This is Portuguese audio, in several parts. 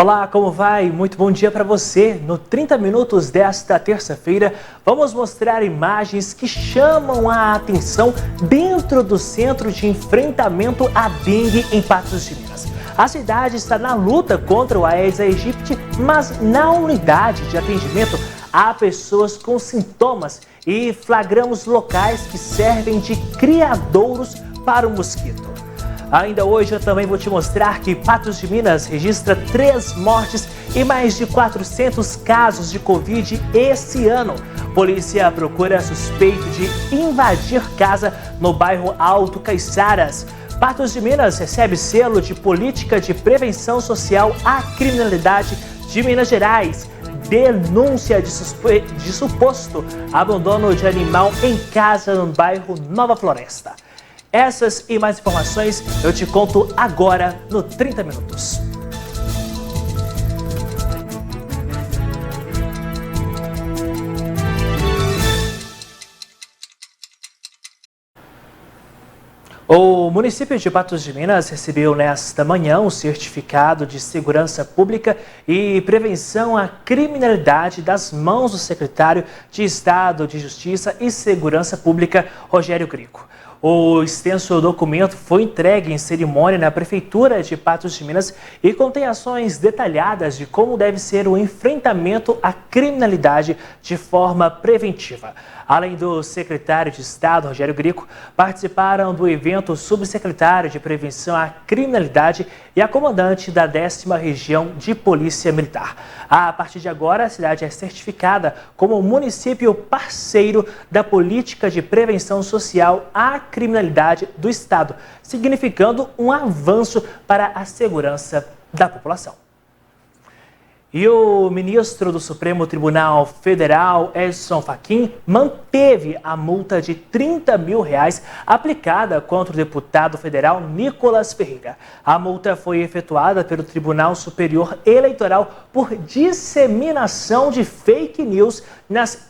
Olá, como vai? Muito bom dia para você. No 30 Minutos desta terça-feira, vamos mostrar imagens que chamam a atenção dentro do Centro de Enfrentamento à Dengue em Patos de Minas. A cidade está na luta contra o Aedes aegypti, mas na unidade de atendimento há pessoas com sintomas e flagramos locais que servem de criadouros para o mosquito. Ainda hoje eu também vou te mostrar que Patos de Minas registra 3 mortes e mais de 400 casos de Covid esse ano. Polícia procura suspeito de invadir casa no bairro Alto Caiçaras. Patos de Minas recebe selo de Política de Prevenção Social à Criminalidade de Minas Gerais. Denúncia de suposto abandono de animal em casa no bairro Nova Floresta. Essas e mais informações eu te conto agora no 30 Minutos. O município de Patos de Minas recebeu nesta manhã um certificado de segurança pública e prevenção à criminalidade das mãos do secretário de Estado de Justiça e Segurança Pública, Rogério Grico. O extenso documento foi entregue em cerimônia na Prefeitura de Patos de Minas e contém ações detalhadas de como deve ser o enfrentamento à criminalidade de forma preventiva. Além do secretário de Estado, Rogério Grico, participaram do evento o subsecretário de Prevenção à Criminalidade e a comandante da 10ª Região de Polícia Militar. A partir de agora, a cidade é certificada como município parceiro da Política de Prevenção Social à Criminalidade do Estado, significando um avanço para a segurança da população. E o ministro do Supremo Tribunal Federal, Edson Fachin, manteve a multa de R$30 mil aplicada contra o deputado federal Nicolas Ferreira. A multa foi efetuada pelo Tribunal Superior Eleitoral por disseminação de fake news nas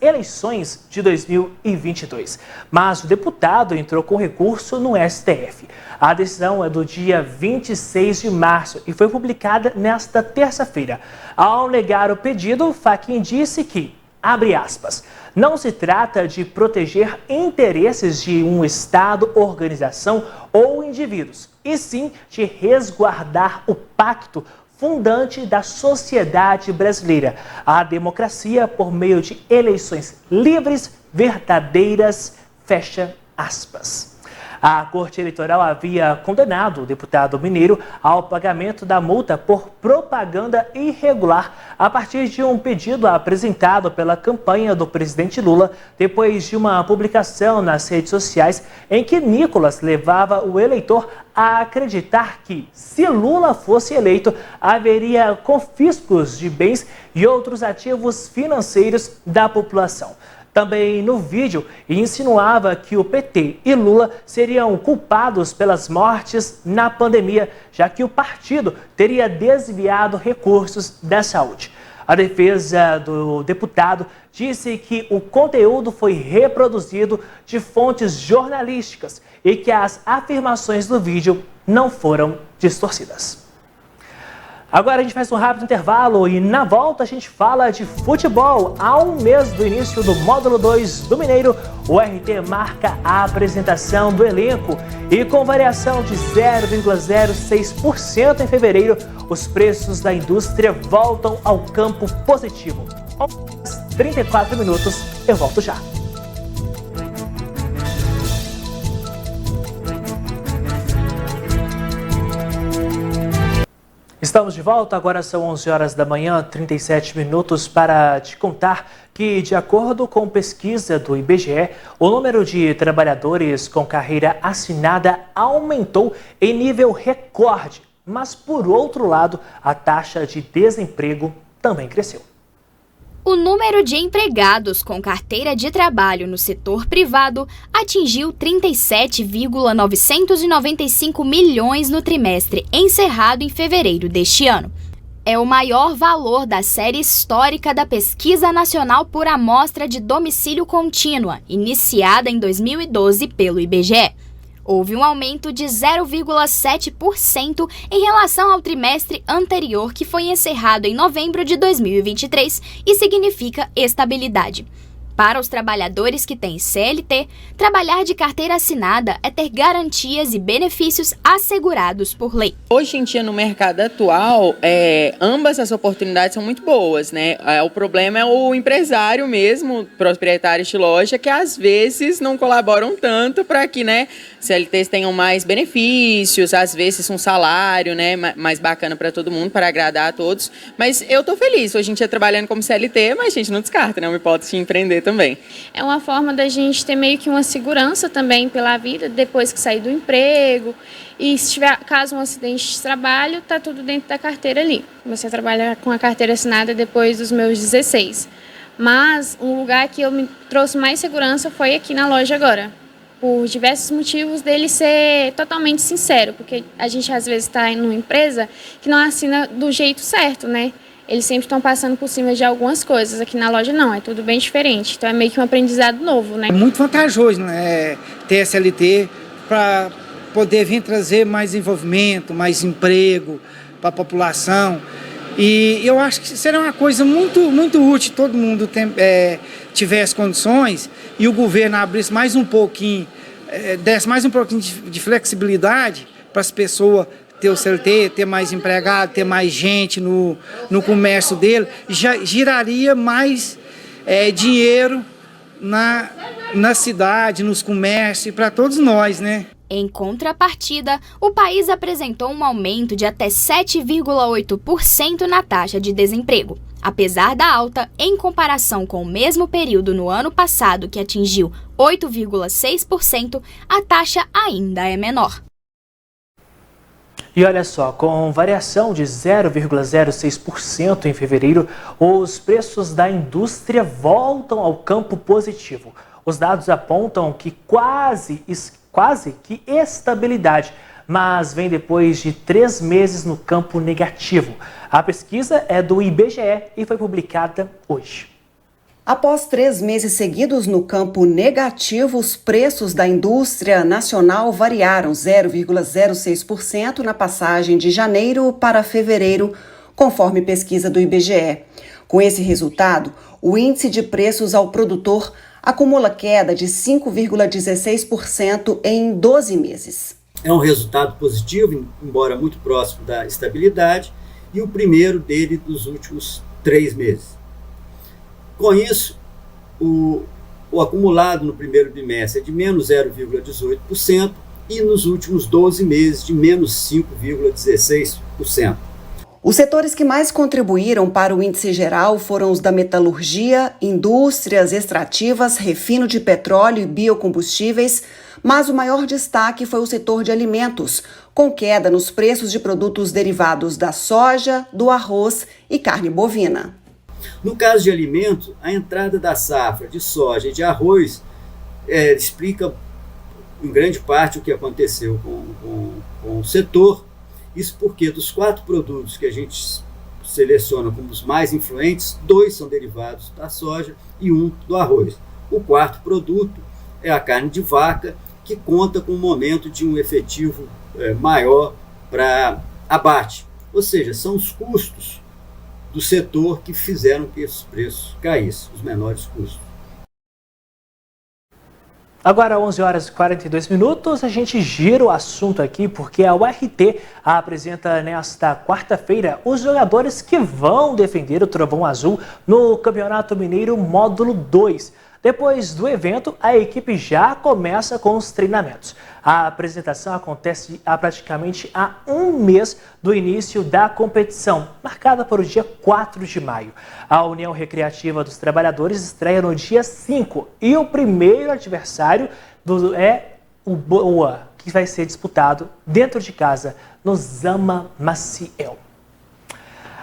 eleições de 2022. Mas o deputado entrou com recurso no STF. A decisão é do dia 26 de março e foi publicada nesta terça-feira. Ao negar o pedido, Fachin disse que, abre aspas, não se trata de proteger interesses de um Estado, organização ou indivíduos, e sim de resguardar o pacto fundante da sociedade brasileira, a democracia por meio de eleições livres, verdadeiras, fecha aspas. A Corte Eleitoral havia condenado o deputado mineiro ao pagamento da multa por propaganda irregular a partir de um pedido apresentado pela campanha do presidente Lula depois de uma publicação nas redes sociais em que Nicolas levava o eleitor a acreditar que, se Lula fosse eleito, haveria confiscos de bens e outros ativos financeiros da população. Também no vídeo insinuava que o PT e Lula seriam culpados pelas mortes na pandemia, já que o partido teria desviado recursos da saúde. A defesa do deputado disse que o conteúdo foi reproduzido de fontes jornalísticas e que as afirmações do vídeo não foram distorcidas. Agora a gente faz um rápido intervalo e na volta a gente fala de futebol. Há um mês do início do módulo 2 do Mineiro, o RT marca a apresentação do elenco e com variação de 0,06% em fevereiro, os preços da indústria voltam ao campo positivo. 34 minutos, eu volto já. Estamos de volta, agora são 11 horas da manhã, 37 minutos, para te contar que, de acordo com pesquisa do IBGE, o número de trabalhadores com carreira assinada aumentou em nível recorde, mas, por outro lado, a taxa de desemprego também cresceu. O número de empregados com carteira de trabalho no setor privado atingiu 37,995 milhões no trimestre encerrado em fevereiro deste ano. É o maior valor da série histórica da Pesquisa Nacional por Amostra de Domicílio Contínua, iniciada em 2012 pelo IBGE. Houve um aumento de 0,7% em relação ao trimestre anterior, que foi encerrado em novembro de 2023, e significa estabilidade. Para os trabalhadores que têm CLT, trabalhar de carteira assinada é ter garantias e benefícios assegurados por lei. Hoje em dia, no mercado atual, ambas as oportunidades são muito boas, né? O problema é o empresário mesmo, proprietários de loja, que às vezes não colaboram tanto para que, né, CLTs tenham mais benefícios, às vezes um salário, né, mais bacana para todo mundo, para agradar a todos. Mas eu tô feliz hoje em dia trabalhando como CLT, mas a gente não descarta, né, uma hipótese de empreender também. É uma forma da gente ter meio que uma segurança também pela vida, depois que sair do emprego. E se tiver, caso um acidente de trabalho, tá tudo dentro da carteira ali. Comecei a trabalhar com a carteira assinada depois dos meus 16. Mas um lugar que eu me trouxe mais segurança foi aqui na loja agora. Por diversos motivos dele ser totalmente sincero, porque a gente às vezes está em uma empresa que não assina do jeito certo, né? Eles sempre estão passando por cima de algumas coisas. Aqui na loja não, é tudo bem diferente. Então é meio que um aprendizado novo, né? É muito vantajoso, né, ter SLT para poder vir trazer mais desenvolvimento, mais emprego para a população. E eu acho que será uma coisa muito útil, todo mundo tivesse condições e o governo abrisse mais um pouquinho, desse mais um pouquinho de flexibilidade para as pessoas ter o CLT, ter mais empregado, ter mais gente no comércio dele, já giraria mais dinheiro na cidade, nos comércios e para todos nós, né? Em contrapartida, o país apresentou um aumento de até 7,8% na taxa de desemprego. Apesar da alta, em comparação com o mesmo período no ano passado, que atingiu 8,6%, a taxa ainda é menor. E olha só, com variação de 0,06% em fevereiro, os preços da indústria voltam ao campo positivo. Os dados apontam que quase que estabilidade, mas vem depois de 3 meses no campo negativo. A pesquisa é do IBGE e foi publicada hoje. Após 3 meses seguidos no campo negativo, os preços da indústria nacional variaram 0,06% na passagem de janeiro para fevereiro, conforme pesquisa do IBGE. Com esse resultado, o índice de preços ao produtor acumula queda de 5,16% em 12 meses. É um resultado positivo, embora muito próximo da estabilidade, e o primeiro dele dos últimos 3 meses. Com isso, o acumulado no primeiro bimestre é de menos 0,18% e nos últimos 12 meses de menos 5,16%. Os setores que mais contribuíram para o índice geral foram os da metalurgia, indústrias extrativas, refino de petróleo e biocombustíveis, mas o maior destaque foi o setor de alimentos, com queda nos preços de produtos derivados da soja, do arroz e carne bovina. No caso de alimentos, a entrada da safra de soja e de arroz explica em grande parte o que aconteceu com o setor. Isso porque dos 4 produtos que a gente seleciona como os mais influentes, 2 são derivados da soja e 1 do arroz. O 4º produto é a carne de vaca, que conta com um momento de um efetivo maior para abate. Ou seja, são os custos do setor que fizeram que esses preços caíssem, os menores custos. Agora, 11 horas e 42 minutos, a gente gira o assunto aqui porque a URT apresenta nesta quarta-feira os jogadores que vão defender o Trovão Azul no Campeonato Mineiro Módulo 2. Depois do evento, a equipe já começa com os treinamentos. A apresentação acontece há praticamente 1 mês do início da competição, marcada para o dia 4 de maio. A União Recreativa dos Trabalhadores estreia no dia 5 e o primeiro adversário é o Boa, que vai ser disputado dentro de casa, no Zama Maciel.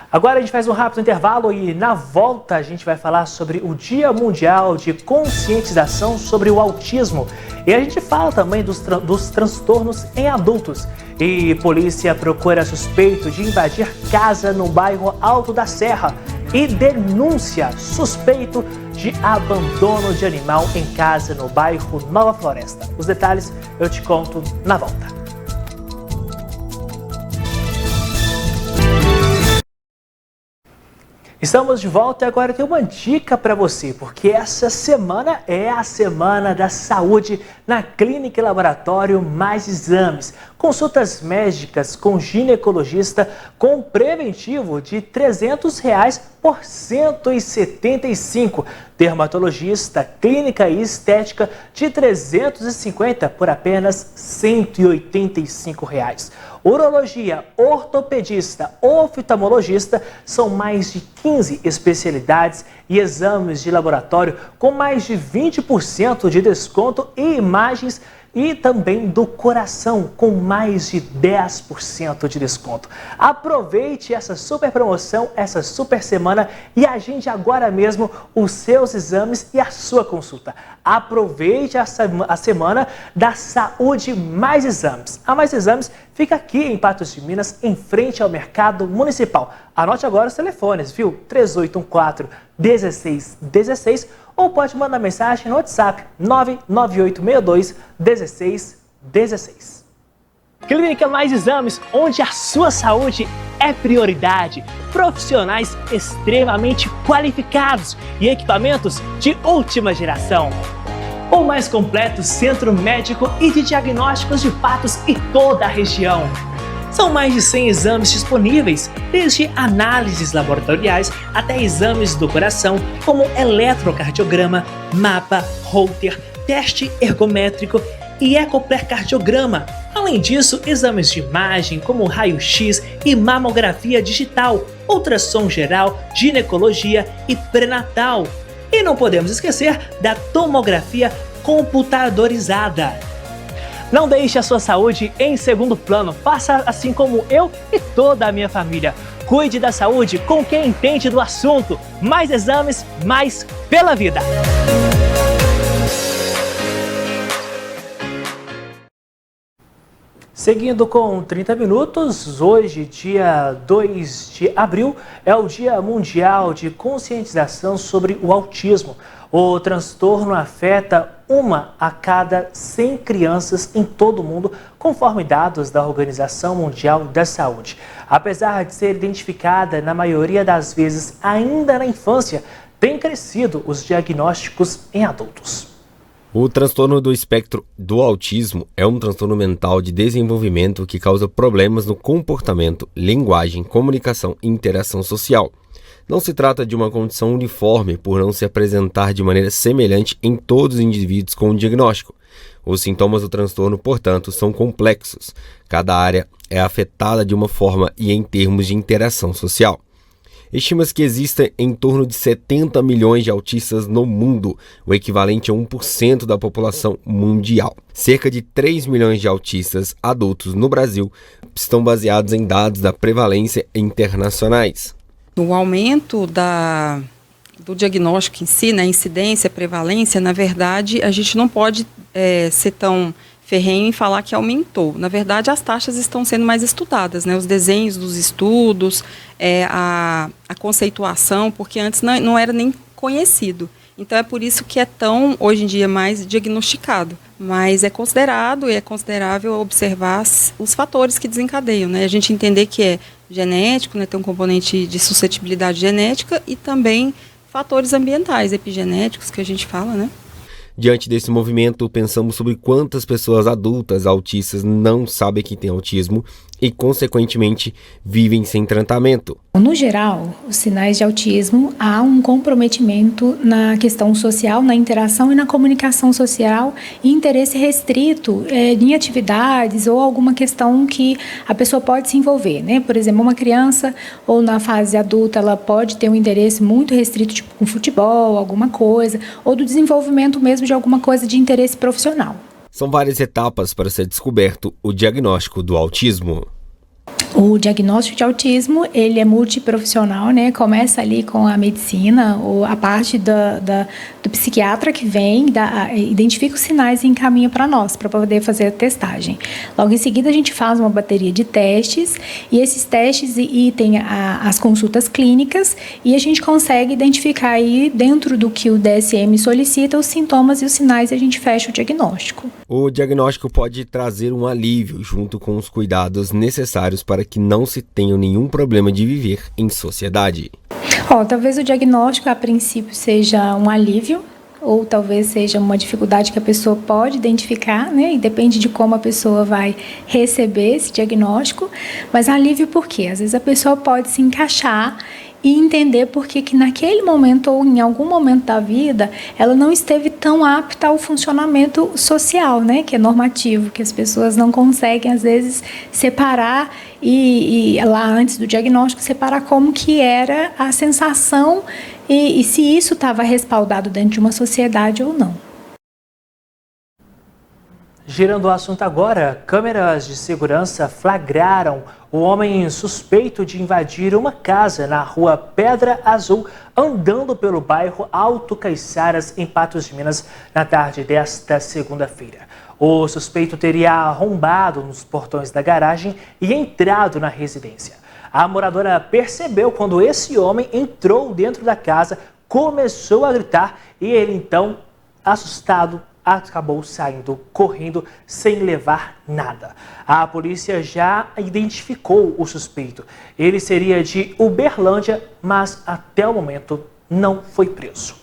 Agora a gente faz um rápido intervalo e na volta a gente vai falar sobre o Dia Mundial de Conscientização sobre o Autismo. E a gente fala também dos transtornos em adultos. E polícia procura suspeito de invadir casa no bairro Alto da Serra. e denúncia suspeito de abandono de animal em casa no bairro Nova Floresta. Os detalhes eu te conto na volta. Estamos de volta e agora eu tenho uma dica para você, porque essa semana é a Semana da Saúde na Clínica e Laboratório Mais Exames. Consultas médicas com ginecologista com preventivo de R$ 300 por R$ 175. Dermatologista, clínica e estética de R$ 350 por apenas R$ 185. Urologia, ortopedista, oftalmologista, são mais de 15 especialidades e exames de laboratório com mais de 20% de desconto e imagens e também do coração com mais de 10% de desconto. Aproveite essa super promoção, essa super semana e agende agora mesmo os seus exames e a sua consulta. Aproveite a Semana da Saúde Mais Exames. A Mais Exames fica aqui em Patos de Minas, em frente ao Mercado Municipal. Anote agora os telefones, viu? 3814-1616 ou pode mandar mensagem no WhatsApp 99862-1616. Clínica Mais Exames, onde a sua saúde é prioridade. Profissionais extremamente qualificados e equipamentos de última geração. O mais completo centro médico e de diagnósticos de Patos e toda a região. São mais de 100 exames disponíveis, desde análises laboratoriais até exames do coração, como eletrocardiograma, mapa, Holter, teste ergométrico e ecocardiograma. Além disso, exames de imagem como raio-x e mamografia digital, ultrassom geral, ginecologia e pré-natal. E não podemos esquecer da tomografia computadorizada. Não deixe a sua saúde em segundo plano. Faça assim como eu e toda a minha família. Cuide da saúde com quem entende do assunto. Mais exames, mais pela vida. Seguindo com 30 minutos, hoje, dia 2 de abril, é o Dia Mundial de Conscientização sobre o Autismo. O transtorno afeta 1 a cada 100 crianças em todo o mundo, conforme dados da Organização Mundial da Saúde. Apesar de ser identificada na maioria das vezes ainda na infância, tem crescido os diagnósticos em adultos. O transtorno do espectro do autismo é um transtorno mental de desenvolvimento que causa problemas no comportamento, linguagem, comunicação e interação social. Não se trata de uma condição uniforme por não se apresentar de maneira semelhante em todos os indivíduos com o diagnóstico. Os sintomas do transtorno, portanto, são complexos. Cada área é afetada de uma forma e em termos de interação social. Estima-se que existem em torno de 70 milhões de autistas no mundo, o equivalente a 1% da população mundial. Cerca de 3 milhões de autistas adultos no Brasil estão baseados em dados da prevalência internacionais. O aumento do diagnóstico em si, a incidência, a prevalência, na verdade, a gente não pode ser tão ferrenho em falar que aumentou. Na verdade, as taxas estão sendo mais estudadas, os desenhos dos estudos, a conceituação, porque antes não era nem conhecido. Então, é por isso que é tão, hoje em dia, mais diagnosticado. Mas é considerado e é considerável observar os fatores que desencadeiam, A gente entender que é genético, tem um componente de suscetibilidade genética e também fatores ambientais, epigenéticos, que a gente fala, Diante desse movimento, pensamos sobre quantas pessoas adultas autistas não sabem que têm autismo e, consequentemente, vivem sem tratamento. No geral, os sinais de autismo, há um comprometimento na questão social, na interação e na comunicação social e interesse restrito em atividades ou alguma questão que a pessoa pode se envolver, Por exemplo, uma criança ou na fase adulta, ela pode ter um interesse muito restrito, tipo com futebol, alguma coisa, ou do desenvolvimento mesmo de alguma coisa de interesse profissional. São várias etapas para ser descoberto o diagnóstico do autismo. O diagnóstico de autismo, ele é multiprofissional, Começa ali com a medicina, ou a parte do do psiquiatra que vem, identifica os sinais e encaminha para nós, para poder fazer a testagem. Logo em seguida, a gente faz uma bateria de testes, e esses testes e tem as consultas clínicas, e a gente consegue identificar aí, dentro do que o DSM solicita, os sintomas e os sinais, e a gente fecha o diagnóstico. O diagnóstico pode trazer um alívio junto com os cuidados necessários para que não se tenha nenhum problema de viver em sociedade. Talvez o diagnóstico a princípio seja um alívio, ou talvez seja uma dificuldade que a pessoa pode identificar, né? E depende de como a pessoa vai receber esse diagnóstico. Mas alívio por quê? Às vezes a pessoa pode se encaixar e entender por que naquele momento ou em algum momento da vida ela não esteve tão apta ao funcionamento social, né, que é normativo, que as pessoas não conseguem às vezes separar e lá antes do diagnóstico separar como que era a sensação e se isso estava respaldado dentro de uma sociedade ou não. Girando o assunto agora, câmeras de segurança flagraram o homem suspeito de invadir uma casa na rua Pedra Azul, andando pelo bairro Alto Caiçaras, em Patos de Minas, na tarde desta segunda-feira. O suspeito teria arrombado nos portões da garagem e entrado na residência. A moradora percebeu quando esse homem entrou dentro da casa, começou a gritar e ele então, assustado, acabou saindo correndo sem levar nada. A polícia já identificou o suspeito. Ele seria de Uberlândia, mas até o momento não foi preso.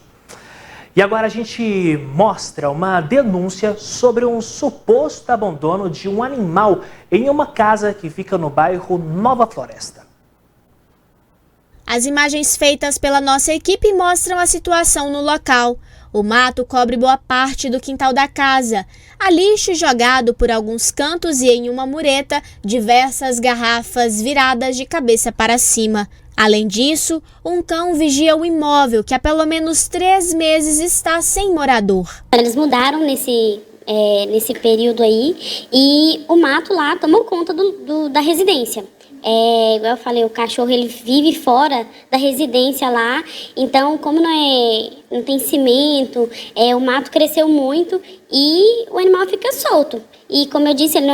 E agora a gente mostra uma denúncia sobre um suposto abandono de um animal em uma casa que fica no bairro Nova Floresta. As imagens feitas pela nossa equipe mostram a situação no local. O mato cobre boa parte do quintal da casa. Há lixo jogado por alguns cantos e em uma mureta, diversas garrafas viradas de cabeça para cima. Além disso, um cão vigia o imóvel, que há pelo menos 3 meses está sem morador. Eles mudaram nesse período aí e o mato lá tomou conta da residência. Igual eu falei, o cachorro ele vive fora da residência lá, então como não tem cimento, o mato cresceu muito e o animal fica solto. E como eu disse, ele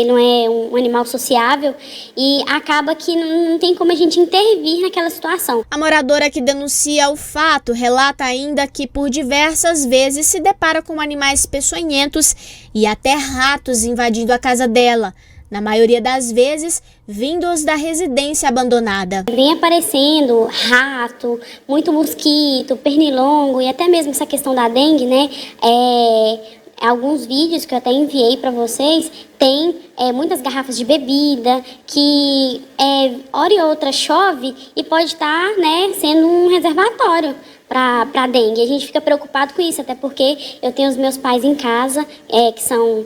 não é um animal sociável e acaba que não tem como a gente intervir naquela situação. A moradora que denuncia o fato relata ainda que por diversas vezes se depara com animais peçonhentos e até ratos invadindo a casa dela. Na maioria das vezes, vindos da residência abandonada. Vem aparecendo rato, muito mosquito, pernilongo e até mesmo essa questão da dengue, né? Alguns vídeos que eu até enviei para vocês, tem muitas garrafas de bebida que hora e outra chove e pode estar, né, sendo um reservatório para dengue. A gente fica preocupado com isso, até porque eu tenho os meus pais em casa, que são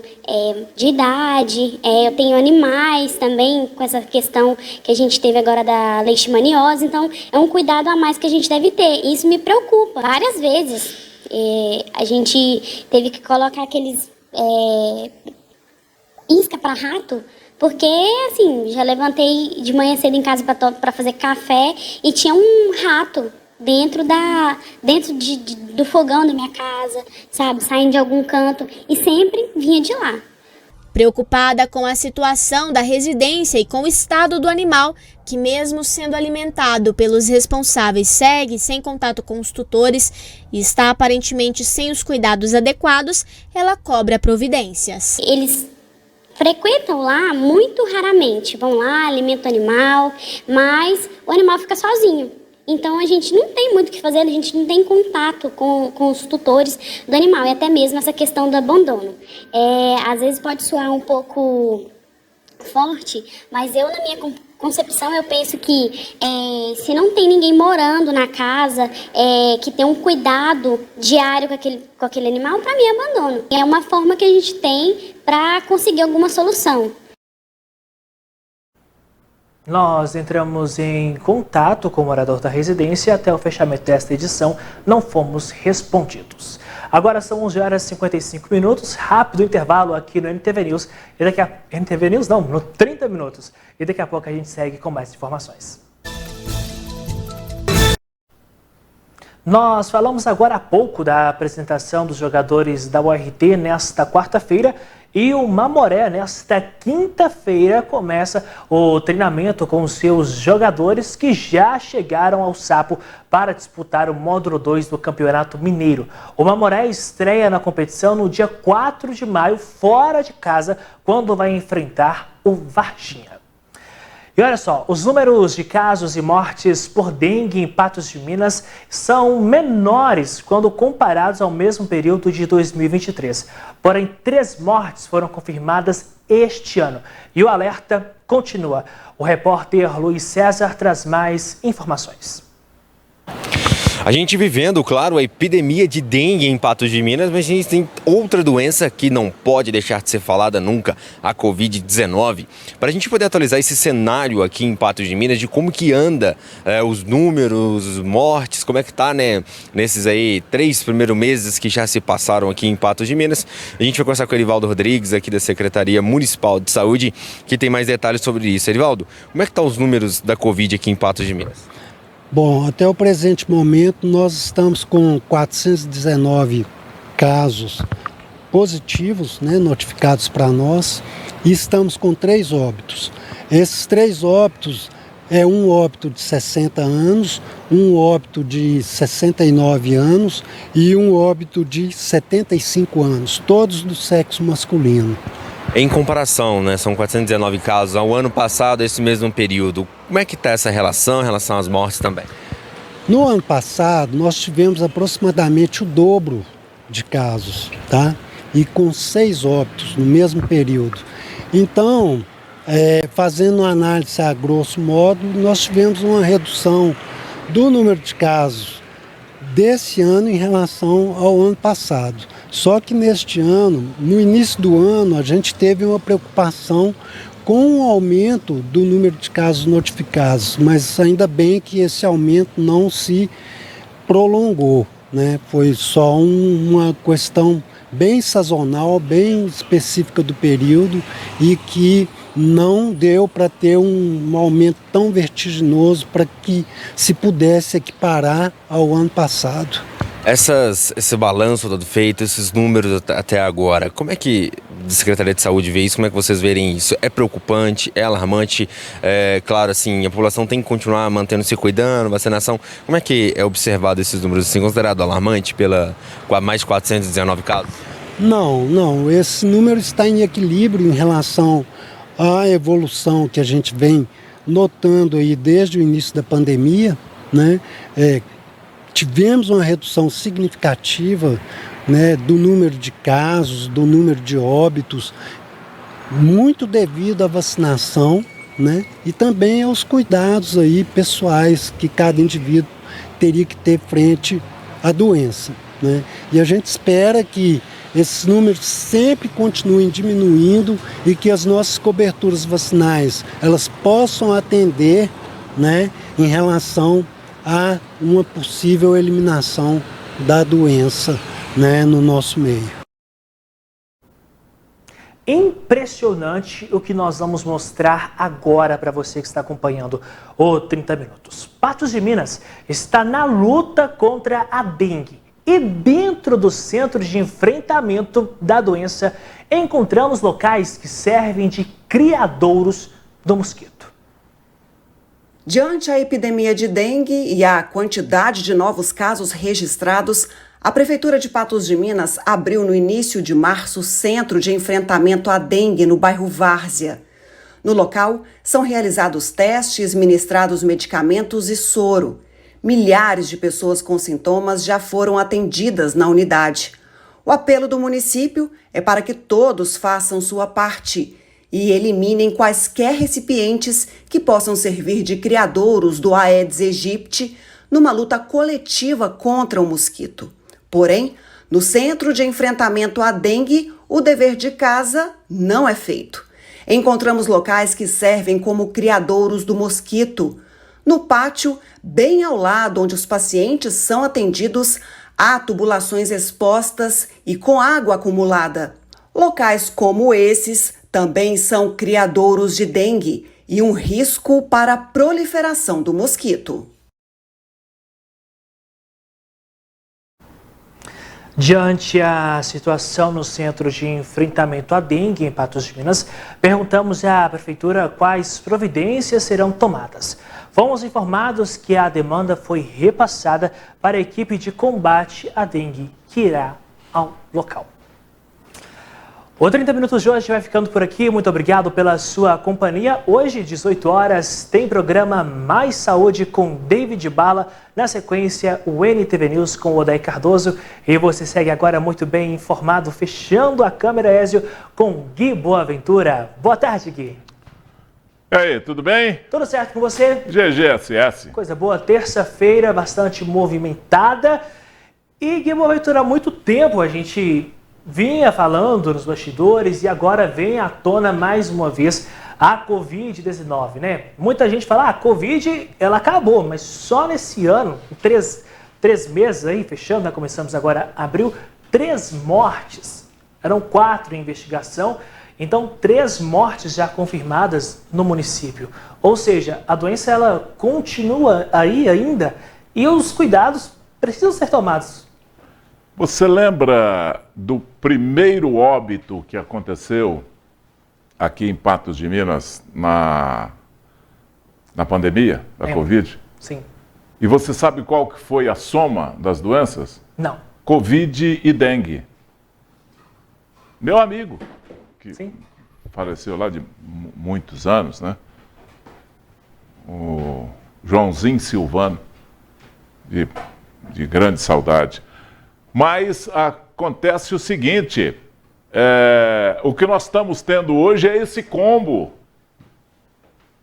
de idade, eu tenho animais também, com essa questão que a gente teve agora da leishmaniose, então é um cuidado a mais que a gente deve ter. Isso me preocupa. Várias vezes a gente teve que colocar aqueles isca para rato, porque, assim, já levantei de manhã cedo em casa para fazer café e tinha um rato dentro do fogão da minha casa, sabe, saindo de algum canto e sempre vinha de lá. Preocupada com a situação da residência e com o estado do animal, que mesmo sendo alimentado pelos responsáveis segue sem contato com os tutores e está aparentemente sem os cuidados adequados, ela cobra providências. Eles frequentam lá muito raramente, vão lá, alimentam o animal, mas o animal fica sozinho. Então, a gente não tem muito o que fazer, a gente não tem contato com os tutores do animal, e até mesmo essa questão do abandono. Às vezes pode soar um pouco forte, mas eu, na minha concepção, eu penso que se não tem ninguém morando na casa, que tem um cuidado diário com aquele animal, para mim é abandono. É uma forma que a gente tem para conseguir alguma solução. Nós entramos em contato com o morador da residência e até o fechamento desta edição não fomos respondidos. Agora são 11h55, rápido intervalo aqui no NTV News. NTV News não, no 30 minutos. E daqui a pouco a gente segue com mais informações. Nós falamos agora há pouco da apresentação dos jogadores da URT nesta quarta-feira e o Mamoré, nesta quinta-feira, começa o treinamento com os seus jogadores que já chegaram ao Sapo para disputar o módulo 2 do Campeonato Mineiro. O Mamoré estreia na competição no dia 4 de maio, fora de casa, quando vai enfrentar o Varginha. E olha só, os números de casos e mortes por dengue em Patos de Minas são menores quando comparados ao mesmo período de 2023. Porém, 3 mortes foram confirmadas este ano. E o alerta continua. O repórter Luiz César traz mais informações. A gente vivendo, claro, a epidemia de dengue em Patos de Minas, mas a gente tem outra doença que não pode deixar de ser falada nunca, a Covid-19. Para a gente poder atualizar esse cenário aqui em Patos de Minas, de como que anda os números, mortes, como é que tá, né, nesses aí 3 primeiros meses que já se passaram aqui em Patos de Minas, a gente vai conversar com o Erivaldo Rodrigues, aqui da Secretaria Municipal de Saúde, que tem mais detalhes sobre isso. Erivaldo, como é que tá os números da Covid aqui em Patos de Minas? Bom, até o presente momento nós estamos com 419 casos positivos, né, notificados para nós, e estamos com 3 óbitos. Esses 3 óbitos é um óbito de 60 anos, um óbito de 69 anos e um óbito de 75 anos, todos do sexo masculino. Em comparação, né, são 419 casos ao ano passado, esse mesmo período. Como é que está essa relação em relação às mortes também? No ano passado, nós tivemos aproximadamente o dobro de casos, tá? E com 6 óbitos no mesmo período. Então, fazendo uma análise a grosso modo, nós tivemos uma redução do número de casos desse ano em relação ao ano passado. Só que neste ano, no início do ano, a gente teve uma preocupação com o aumento do número de casos notificados, mas ainda bem que esse aumento não se prolongou, né? Foi só uma questão bem sazonal, bem específica do período e que não deu para ter um aumento tão vertiginoso para que se pudesse equiparar ao ano passado. Esse balanço todo feito, esses números até agora, como é que a Secretaria de Saúde vê isso? Como é que vocês verem isso? É preocupante? É alarmante? Claro, assim, a população tem que continuar mantendo-se cuidando, vacinação. Como é que é observado esses números, assim, considerado alarmante com mais de 419 casos? Não, esse número está em equilíbrio em relação à evolução que a gente vem notando aí desde o início da pandemia, né? Tivemos uma redução significativa, né, do número de casos, do número de óbitos, muito devido à vacinação, né, e também aos cuidados aí pessoais que cada indivíduo teria que ter frente à doença, né? E a gente espera que esses números sempre continuem diminuindo e que as nossas coberturas vacinais elas possam atender, né, em relação a uma possível eliminação da doença, né, no nosso meio. Impressionante o que nós vamos mostrar agora para você que está acompanhando o 30 Minutos. Patos de Minas está na luta contra a dengue. E dentro do centro de enfrentamento da doença, encontramos locais que servem de criadouros do mosquito. Diante a epidemia de dengue e a quantidade de novos casos registrados, a Prefeitura de Patos de Minas abriu no início de março o Centro de Enfrentamento à Dengue no bairro Várzea. No local, são realizados testes, ministrados medicamentos e soro. Milhares de pessoas com sintomas já foram atendidas na unidade. O apelo do município é para que todos façam sua parte e eliminem quaisquer recipientes que possam servir de criadouros do Aedes aegypti numa luta coletiva contra o mosquito. Porém, no Centro de Enfrentamento à Dengue, o dever de casa não é feito. Encontramos locais que servem como criadouros do mosquito. No pátio, bem ao lado onde os pacientes são atendidos, há tubulações expostas e com água acumulada. Locais como esses também são criadouros de dengue e um risco para a proliferação do mosquito. Diante a situação no Centro de Enfrentamento à Dengue em Patos de Minas, perguntamos à Prefeitura quais providências serão tomadas. Fomos informados que a demanda foi repassada para a equipe de combate à dengue, que irá ao local. O 30 Minutos de hoje vai ficando por aqui. Muito obrigado pela sua companhia. Hoje, 18 horas, tem programa Mais Saúde com David Bala. Na sequência, o NTV News com o Odair Cardoso. E você segue agora muito bem informado, fechando a câmera Ézio com Gui Boaventura. Boa tarde, Gui. E aí, tudo bem? Tudo certo com você? GGSS. Coisa boa. Terça-feira, bastante movimentada. E, Gui Boaventura, há muito tempo a gente vinha falando nos bastidores e agora vem à tona mais uma vez a Covid-19, né? Muita gente fala, a Covid, ela acabou, mas só nesse ano, em três meses aí, fechando, né? Começamos agora abril, 3 mortes. Eram 4 em investigação, então 3 mortes já confirmadas no município. Ou seja, a doença ela continua aí ainda e os cuidados precisam ser tomados. Você lembra do primeiro óbito que aconteceu aqui em Patos de Minas na pandemia da Covid? Sim. E você sabe qual que foi a soma das doenças? Não. Covid e dengue. Meu amigo, que faleceu lá de muitos anos, né? O Joãozinho Silvano, de grande saudade. Mas acontece o seguinte, o que nós estamos tendo hoje é esse combo,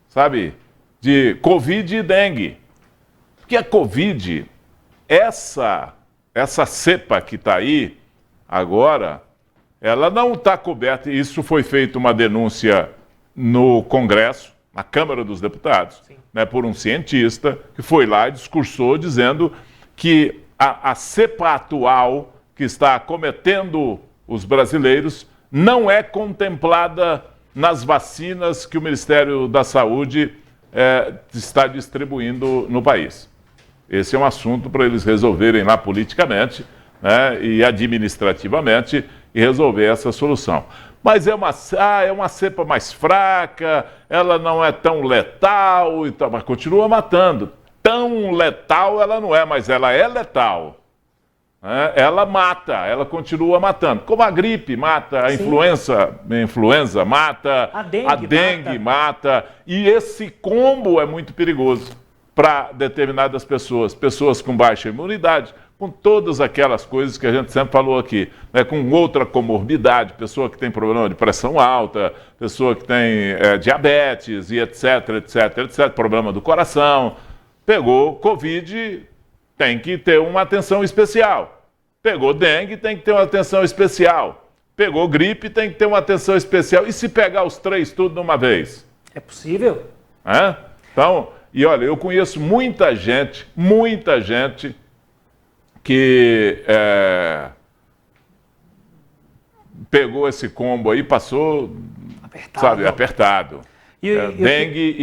sabe, de Covid e dengue. Porque a Covid, essa cepa que está aí agora, ela não está coberta. Isso foi feita uma denúncia no Congresso, na Câmara dos Deputados, né, por um cientista que foi lá e discursou dizendo que a cepa atual que está acometendo os brasileiros não é contemplada nas vacinas que o Ministério da Saúde está distribuindo no país. Esse é um assunto para eles resolverem lá politicamente, né, e administrativamente e resolver essa solução. Mas é uma cepa mais fraca, ela não é tão letal, e tal, mas continua matando. Tão letal ela não é, mas ela é letal. Ela mata, ela continua matando. Como a gripe mata, a influenza mata, a dengue mata. E esse combo é muito perigoso para determinadas pessoas. Pessoas com baixa imunidade, com todas aquelas coisas que a gente sempre falou aqui, né? Com outra comorbidade, pessoa que tem problema de pressão alta, pessoa que tem diabetes e etc, problema do coração. Pegou Covid, tem que ter uma atenção especial. Pegou dengue, tem que ter uma atenção especial. Pegou gripe, tem que ter uma atenção especial. E se pegar os 3 tudo de uma vez? É possível? Então, e olha, eu conheço muita gente que pegou esse combo aí, passou, apertado. Dengue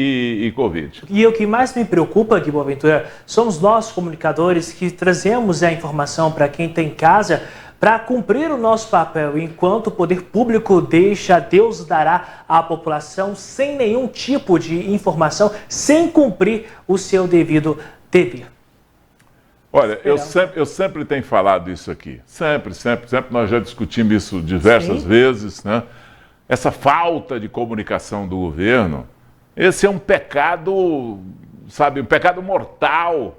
e Covid. E o que mais me preocupa, Gui Boaventura, somos nós, comunicadores, que trazemos a informação para quem está em casa para cumprir o nosso papel, enquanto o poder público deixa, Deus dará à população sem nenhum tipo de informação, sem cumprir o seu devido dever. Olha, eu sempre tenho falado isso aqui. Sempre. Nós já discutimos isso diversas vezes, né? Essa falta de comunicação do governo, esse é um pecado, sabe, um pecado mortal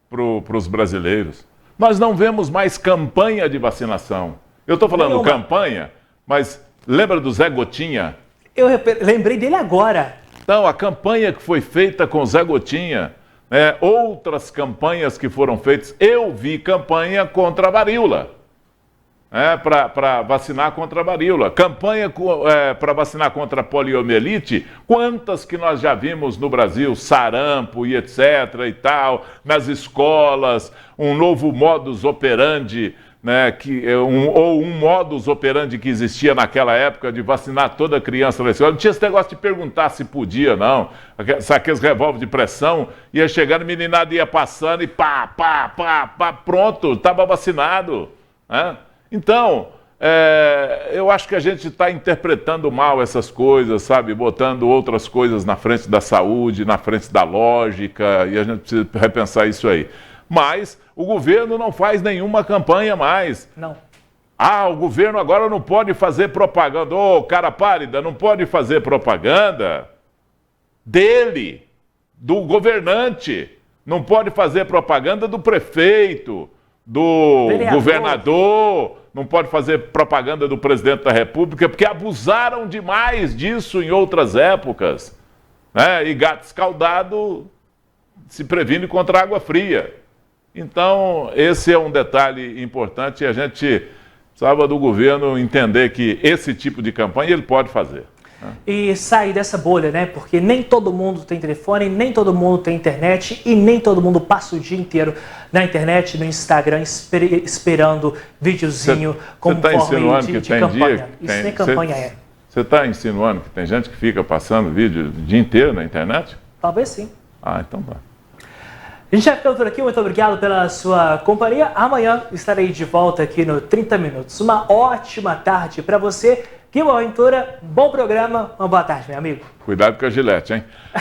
para os brasileiros. Nós não vemos mais campanha de vacinação. Eu estou falando campanha, mas lembra do Zé Gotinha? Eu lembrei dele agora. Então, a campanha que foi feita com o Zé Gotinha, né, outras campanhas que foram feitas, eu vi campanha contra a varíola. Para vacinar contra a varíola. Campanha para vacinar contra a poliomielite, quantas que nós já vimos no Brasil, sarampo e etc. e tal, nas escolas, um novo modus operandi, né, ou um modus operandi que existia naquela época de vacinar toda criança na escola. Não tinha esse negócio de perguntar se podia, não. Aqueles revólver de pressão, ia chegando, a meninada ia passando e pronto, estava vacinado. né? Então, eu acho que a gente está interpretando mal essas coisas, sabe? Botando outras coisas na frente da saúde, na frente da lógica, e a gente precisa repensar isso aí. Mas o governo não faz nenhuma campanha mais. Não. O governo agora não pode fazer propaganda. Ô, cara pálida, não pode fazer propaganda dele, do governante. Não pode fazer propaganda do prefeito, do governador, não pode fazer propaganda do presidente da República, porque abusaram demais disso em outras épocas, né? E gato escaldado se previne contra água fria. Então, esse é um detalhe importante e a gente precisava do governo entender que esse tipo de campanha ele pode fazer. E sair dessa bolha, né? Porque nem todo mundo tem telefone, nem todo mundo tem internet e nem todo mundo passa o dia inteiro na internet, no Instagram, esperando videozinho como forma de campanha. Isso nem campanha é. Você está insinuando que tem gente que fica passando vídeo o dia inteiro na internet? Talvez sim. Então tá. A gente vai ficando por aqui, muito obrigado pela sua companhia. Amanhã estarei de volta aqui no 30 Minutos. Uma ótima tarde para você. Que boa aventura, bom programa, uma boa tarde, meu amigo. Cuidado com a gilete, hein?